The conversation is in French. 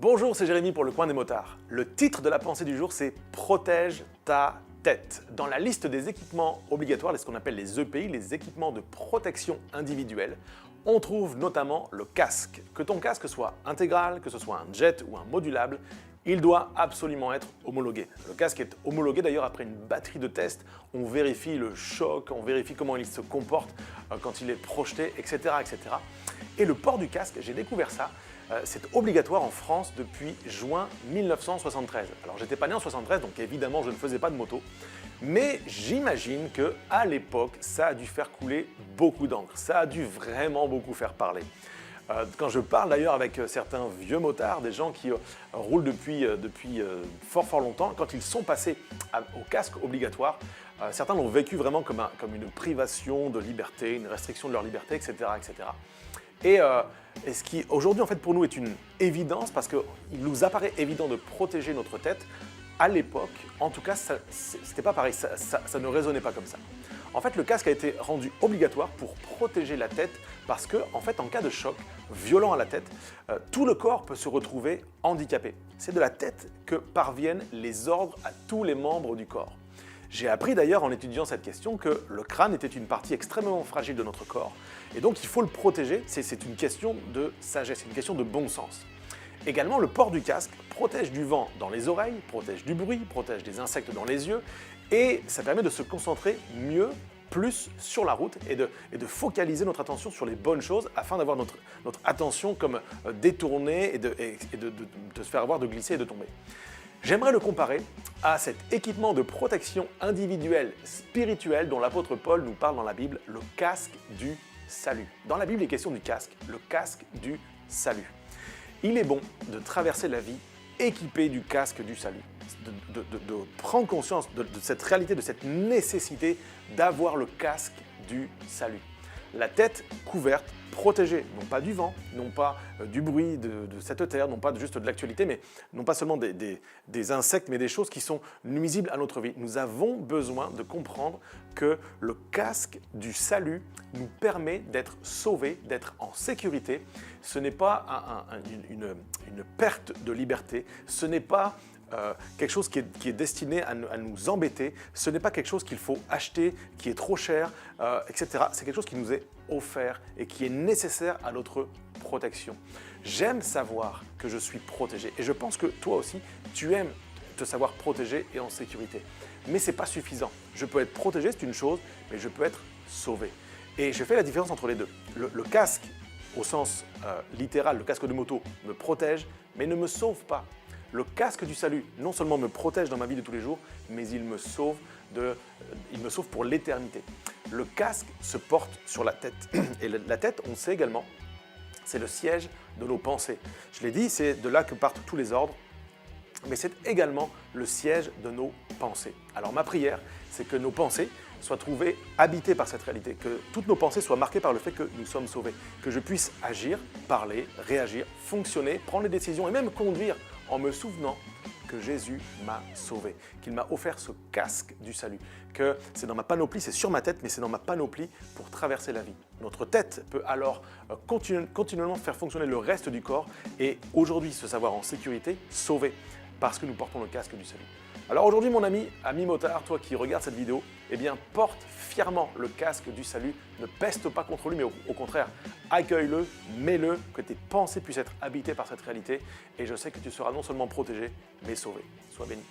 Bonjour, c'est Jérémy pour le Coin des Motards. Le titre de la pensée du jour, c'est « Protège ta tête ». Dans la liste des équipements obligatoires, ce qu'on appelle les EPI, les équipements de protection individuelle, on trouve notamment le casque. Que ton casque soit intégral, que ce soit un jet ou un modulable, il doit absolument être homologué. Le casque est homologué d'ailleurs après une batterie de tests. On vérifie le choc, on vérifie comment il se comporte quand il est projeté, etc., etc. Et le port du casque, j'ai découvert ça, c'est obligatoire en France depuis juin 1973. Alors j'étais pas né en 73, donc évidemment je ne faisais pas de moto, mais j'imagine qu'à l'époque, ça a dû faire couler beaucoup d'encre, ça a dû vraiment beaucoup faire parler. Quand je parle d'ailleurs avec certains vieux motards, des gens qui roulent depuis fort longtemps, quand ils sont passés au casque obligatoire, certains l'ont vécu vraiment comme une privation de liberté, une restriction de leur liberté, etc. etc. Et ce qui aujourd'hui en fait pour nous est une évidence parce qu'il nous apparaît évident de protéger notre tête, à l'époque, en tout cas, c'était pas pareil, ça ne résonnait pas comme ça. En fait, le casque a été rendu obligatoire pour protéger la tête parce que, en fait, en cas de choc violent à la tête, tout le corps peut se retrouver handicapé. C'est de la tête que parviennent les ordres à tous les membres du corps. J'ai appris d'ailleurs en étudiant cette question que le crâne était une partie extrêmement fragile de notre corps et donc il faut le protéger, c'est une question de sagesse, c'est une question de bon sens. Également, le port du casque protège du vent dans les oreilles, protège du bruit, protège des insectes dans les yeux et ça permet de se concentrer mieux, plus sur la route et de focaliser notre attention sur les bonnes choses afin d'avoir notre attention comme détournée et de se faire avoir de glisser et de tomber. J'aimerais le comparer à cet équipement de protection individuelle spirituelle dont l'apôtre Paul nous parle dans la Bible, le casque du salut. Dans la Bible, il est question du casque, le casque du salut. Il est bon de traverser la vie équipé du casque du salut, de prendre conscience de cette réalité, de cette nécessité d'avoir le casque du salut. La tête couverte, protégée, non pas du vent, non pas du bruit de cette terre, non pas juste de l'actualité, mais non pas seulement des insectes, mais des choses qui sont nuisibles à notre vie. Nous avons besoin de comprendre que le casque du salut nous permet d'être sauvés, d'être en sécurité. Ce n'est pas une perte de liberté, ce n'est pas quelque chose qui est destiné à nous embêter, ce n'est pas quelque chose qu'il faut acheter, qui est trop cher, etc. C'est quelque chose qui nous est offert et qui est nécessaire à notre protection. J'aime savoir que je suis protégé et je pense que toi aussi, tu aimes te savoir protégé et en sécurité. Mais ce n'est pas suffisant. Je peux être protégé, c'est une chose, mais je peux être sauvé. Et je fais la différence entre les deux. Le casque, au sens littéral, le casque de moto, me protège, mais ne me sauve pas. Le casque du salut, non seulement me protège dans ma vie de tous les jours, mais il me sauve pour l'éternité. Le casque se porte sur la tête. Et la tête, on sait également, c'est le siège de nos pensées. Je l'ai dit, c'est de là que partent tous les ordres, mais c'est également le siège de nos pensées. Alors ma prière, c'est que nos pensées soient trouvées habitées par cette réalité, que toutes nos pensées soient marquées par le fait que nous sommes sauvés, que je puisse agir, parler, réagir, fonctionner, prendre des décisions et même conduire en me souvenant que Jésus m'a sauvé, qu'il m'a offert ce casque du salut, que c'est dans ma panoplie, c'est sur ma tête, mais c'est dans ma panoplie pour traverser la vie. Notre tête peut alors continuellement faire fonctionner le reste du corps et aujourd'hui se savoir en sécurité, sauvé, parce que nous portons le casque du salut. Alors aujourd'hui mon ami motard, toi qui regardes cette vidéo, eh bien porte fièrement le casque du salut, ne peste pas contre lui mais au contraire, accueille-le, mets-le, que tes pensées puissent être habitées par cette réalité et je sais que tu seras non seulement protégé mais sauvé. Sois béni.